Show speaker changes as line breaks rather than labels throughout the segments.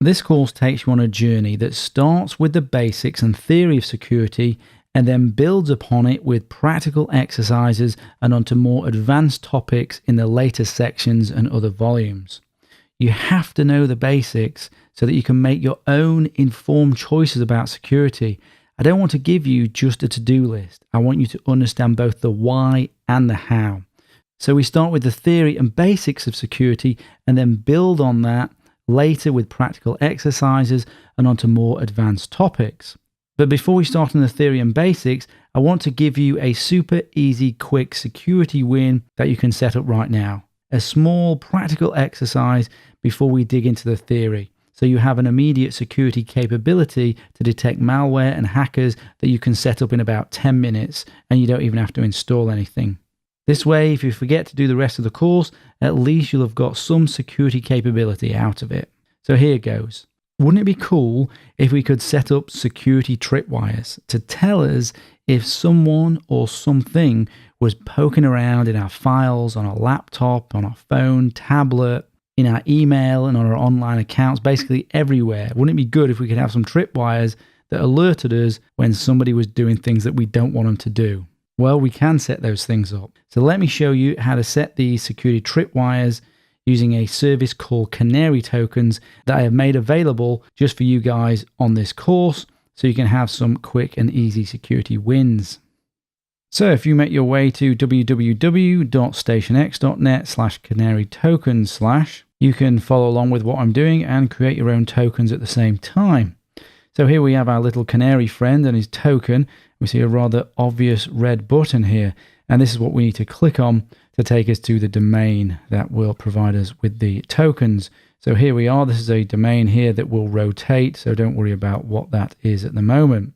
This course takes you on a journey that starts with the basics and theory of security and then builds upon it with practical exercises and onto more advanced topics in the later sections and other volumes. You have to know the basics so that you can make your own informed choices about security. I don't want to give you just a to-do list. I want you to understand both the why and the how. So we start with the theory and basics of security and then build on that later with practical exercises and onto more advanced topics. But before we start on the theory and basics, I want to give you a super easy, quick security win that you can set up right now. A small practical exercise before we dig into the theory. So you have an immediate security capability to detect malware and hackers that you can set up in about 10 minutes and you don't even have to install anything. This way, if you forget to do the rest of the course, at least you'll have got some security capability out of it. So here goes. Wouldn't it be cool if we could set up security tripwires to tell us if someone or something was poking around in our files, on our laptop, on our phone, tablet, in our email and on our online accounts, basically everywhere? Wouldn't it be good if we could have some tripwires that alerted us when somebody was doing things that we don't want them to do? Well, we can set those things up. So let me show you how to set these security tripwires using a service called Canary Tokens that I have made available just for you guys on this course so you can have some quick and easy security wins. So if you make your way to www.stationx.net/canarytokens/, you can follow along with what I'm doing and create your own tokens at the same time. So here we have our little canary friend and his token. We see a rather obvious red button here, and this is what we need to click on to take us to the domain that will provide us with the tokens. So here we are. This is a domain here that will rotate, so don't worry about what that is at the moment.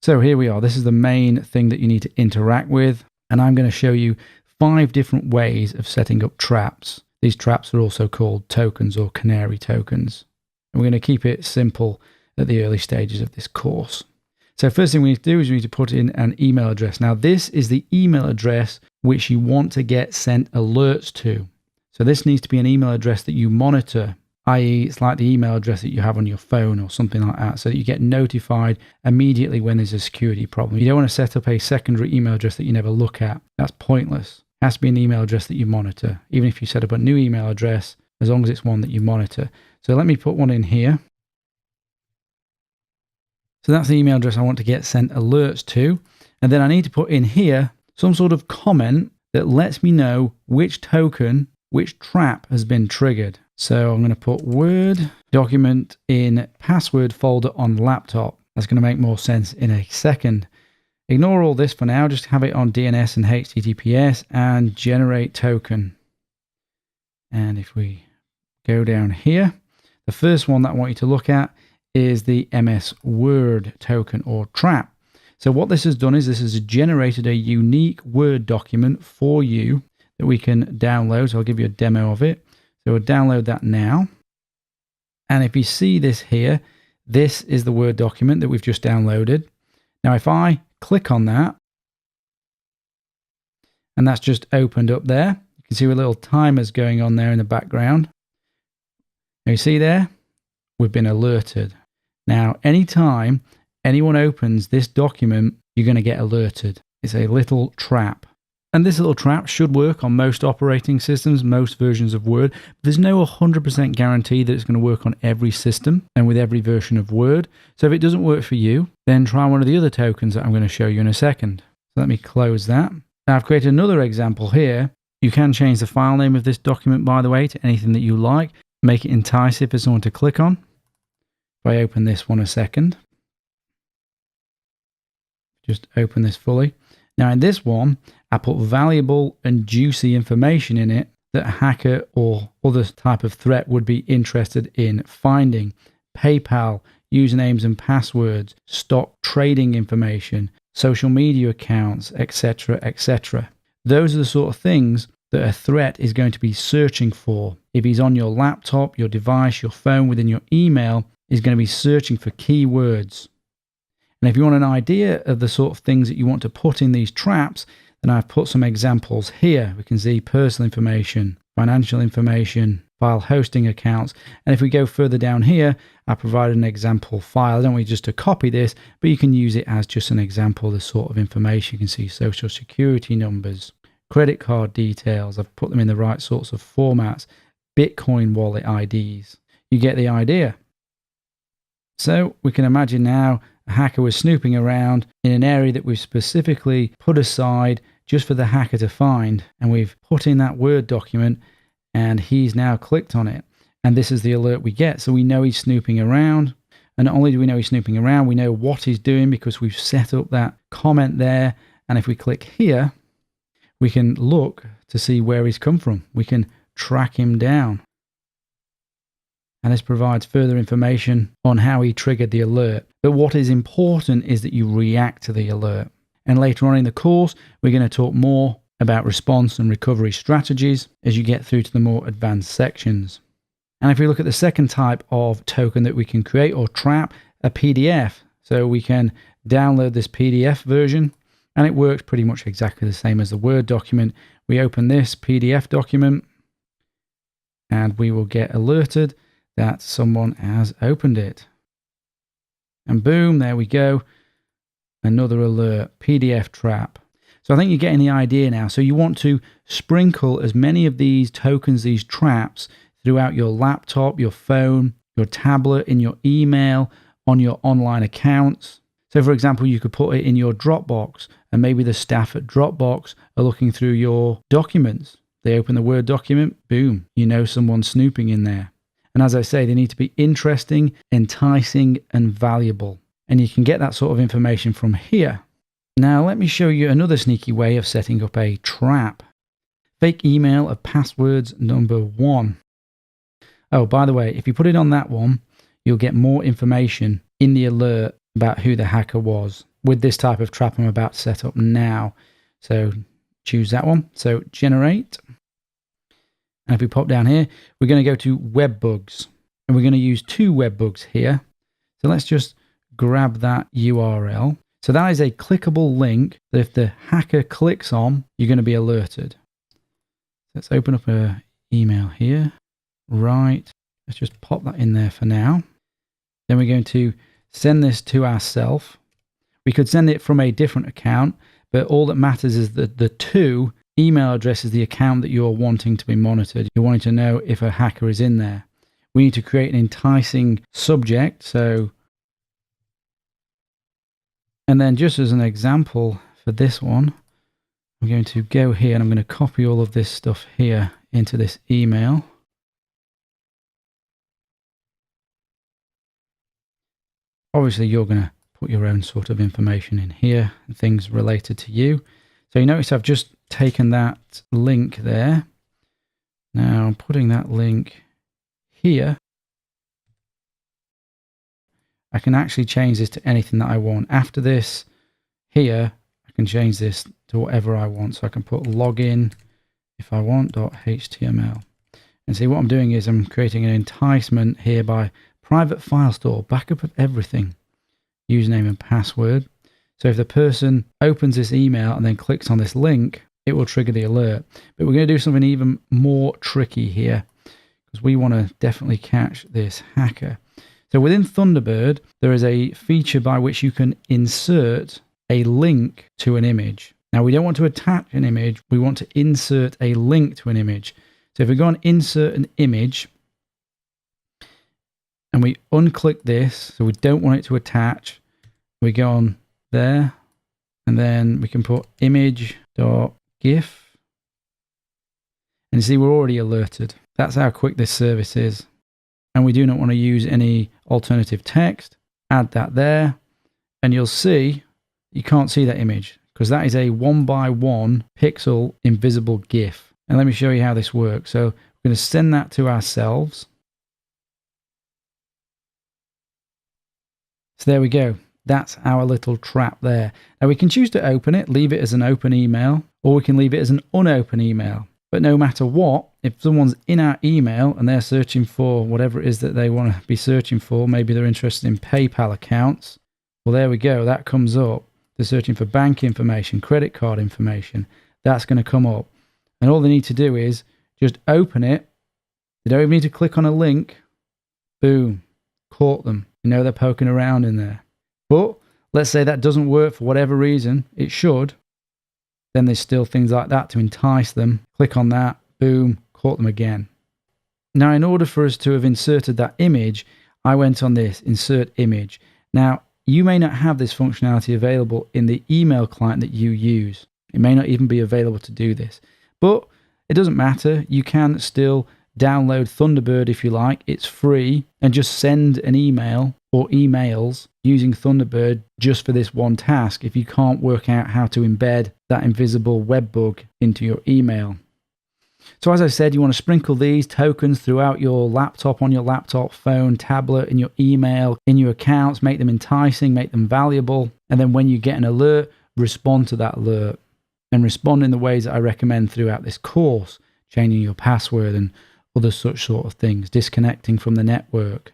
So here we are. This is the main thing that you need to interact with, and I'm going to show you 5 different ways of setting up traps. These traps are also called tokens or canary tokens. And we're going to keep it simple at the early stages of this course. So first thing we need to do is we need to put in an email address. Now this is the email address which you want to get sent alerts to. So this needs to be an email address that you monitor, i.e. it's like the email address that you have on your phone or something like that, so that you get notified immediately when there's a security problem. You don't want to set up a secondary email address that you never look at. That's pointless. It has to be an email address that you monitor. Even if you set up a new email address, as long as it's one that you monitor. So let me put one in here. So that's the email address I want to get sent alerts to. And then I need to put in here some sort of comment that lets me know which token, which trap has been triggered. So I'm going to put Word document in password folder on laptop. That's going to make more sense in a second. Ignore all this for now. Just have it on DNS and HTTPS and generate token. And if we go down here, the first one that I want you to look at is the MS Word token or trap. So what this has done is this has generated a unique Word document for you that we can download. So I'll give you a demo of it. So we'll download that now. And if you see this here, this is the Word document that we've just downloaded. Now if I click on that, and that's just opened up there, you can see a little timer's going on there in the background. Now you see there, we've been alerted. Now, anytime anyone opens this document, you're going to get alerted. It's a little trap. And this little trap should work on most operating systems, most versions of Word. There's no 100% guarantee that it's going to work on every system and with every version of Word. So if it doesn't work for you, then try one of the other tokens that I'm going to show you in a second. So let me close that. Now I've created another example here. You can change the file name of this document, by the way, to anything that you like. Make it enticing for someone to click on. If I open this one a second, just open this fully. Now in this one, I put valuable and juicy information in it that a hacker or other type of threat would be interested in finding. PayPal, usernames and passwords, stock trading information, social media accounts, etc., etc. Those are the sort of things that a threat is going to be searching for. If he's on your laptop, your device, your phone, within your email, he's going to be searching for keywords. And if you want an idea of the sort of things that you want to put in these traps, then I've put some examples here. We can see personal information, financial information, file hosting accounts. And if we go further down here, I provided an example file. I don't want you just to copy this, but you can use it as just an example of the sort of information. You can see social security numbers, credit card details. I've put them in the right sorts of formats, Bitcoin wallet IDs. You get the idea. So we can imagine now a hacker was snooping around in an area that we've specifically put aside just for the hacker to find. And we've put in that Word document and he's now clicked on it. And this is the alert we get. So we know he's snooping around. And not only do we know he's snooping around, we know what he's doing because we've set up that comment there. And if we click here, we can look to see where he's come from. We can track him down. And this provides further information on how he triggered the alert. But what is important is that you react to the alert. And later on in the course, we're going to talk more about response and recovery strategies as you get through to the more advanced sections. And if we look at the second type of token that we can create or trap, a PDF. So we can download this PDF version and it works pretty much exactly the same as the Word document. We open this PDF document and we will get alerted that someone has opened it. And boom, there we go. Another alert, PDF trap. So I think you're getting the idea now. So you want to sprinkle as many of these tokens, these traps, throughout your laptop, your phone, your tablet, in your email, on your online accounts. So for example, you could put it in your Dropbox and maybe the staff at Dropbox are looking through your documents. They open the Word document, boom, you know someone's snooping in there. And as I say, they need to be interesting, enticing, and valuable. And you can get that sort of information from here. Now, let me show you another sneaky way of setting up a trap. Fake email of passwords number 1. Oh, by the way, if you put it on that one, you'll get more information in the alert about who the hacker was with this type of trap I'm about to set up now. So choose that one. So generate. And if we pop down here, we're going to go to web bugs. And we're going to use 2 web bugs here. So let's just grab that URL. So that is a clickable link that if the hacker clicks on, you're going to be alerted. Let's open up an email here. Right. Let's just pop that in there for now. Then we're going to send this to ourselves. We could send it from a different account, but all that matters is that the 2 email address is the account that you're wanting to be monitored. You're wanting to know if a hacker is in there. We need to create an enticing subject. And then just as an example for this one, I'm going to go here and I'm going to copy all of this stuff here into this email. Obviously, you're going to put your own sort of information in here and things related to you. So you notice I've just taken that link there. Now I'm putting that link here. I can actually change this to anything that I want. After this, here, I can change this to whatever I want. So I can put login, if I want, .html. And see what I'm doing is I'm creating an enticement here by private file store, backup of everything, username and password. So if the person opens this email and then clicks on this link, it will trigger the alert. But we're going to do something even more tricky here because we want to definitely catch this hacker. So within Thunderbird, there is a feature by which you can insert a link to an image. Now, we don't want to attach an image. We want to insert a link to an image. So if we go on insert an image and we unclick this, so we don't want it to attach, we go on there and then we can put image.gif. And you see, we're already alerted. That's how quick this service is. And we do not want to use any alternative text. Add that there. And you'll see, you can't see that image because that is a 1x1 pixel invisible GIF. And let me show you how this works. So we're going to send that to ourselves. So there we go. That's our little trap there. Now we can choose to open it, leave it as an open email, or we can leave it as an unopened email. But no matter what, if someone's in our email and they're searching for whatever it is that they want to be searching for, maybe they're interested in PayPal accounts, well, there we go. That comes up. They're searching for bank information, credit card information. That's going to come up. And all they need to do is just open it They don't even need to click on a link. Boom. Caught them. You know they're poking around in there. But let's say that doesn't work for whatever reason. It should. Then there's still things like that to entice them. Click on that. Boom. Caught them again. Now, in order for us to have inserted that image, I went on this, insert image. Now, you may not have this functionality available in the email client that you use. It may not even be available to do this. But it doesn't matter. You can still download Thunderbird if you like. It's free. And just send an email or emails using Thunderbird just for this one task if you can't work out how to embed that invisible web bug into your email. So as I said, you want to sprinkle these tokens throughout your laptop, on your laptop, phone, tablet, in your email, in your accounts, make them enticing, make them valuable. And then when you get an alert, respond to that alert. And respond in the ways that I recommend throughout this course, changing your password and other such sort of things, disconnecting from the network.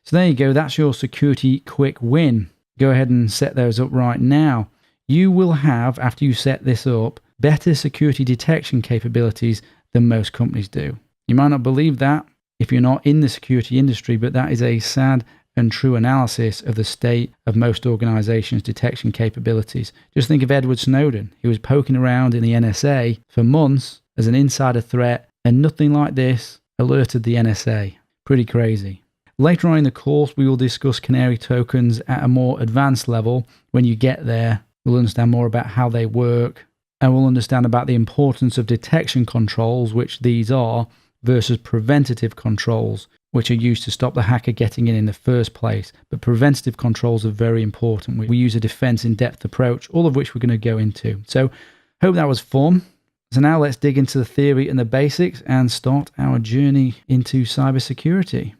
So there you go, that's your security quick win. Go ahead and set those up right now. You will have, after you set this up, better security detection capabilities than most companies do. You might not believe that if you're not in the security industry, but that is a sad and true analysis of the state of most organizations' detection capabilities. Just think of Edward Snowden. He was poking around in the NSA for months as an insider threat, and nothing like this alerted the NSA. Pretty crazy. Later on in the course, we will discuss Canary tokens at a more advanced level. When you get there, we'll understand more about how they work, and we'll understand about the importance of detection controls, which these are, versus preventative controls, which are used to stop the hacker getting in the first place. But preventative controls are very important. We use a defense in-depth approach, all of which we're going to go into. So hope that was fun. So now let's dig into the theory and the basics and start our journey into cybersecurity.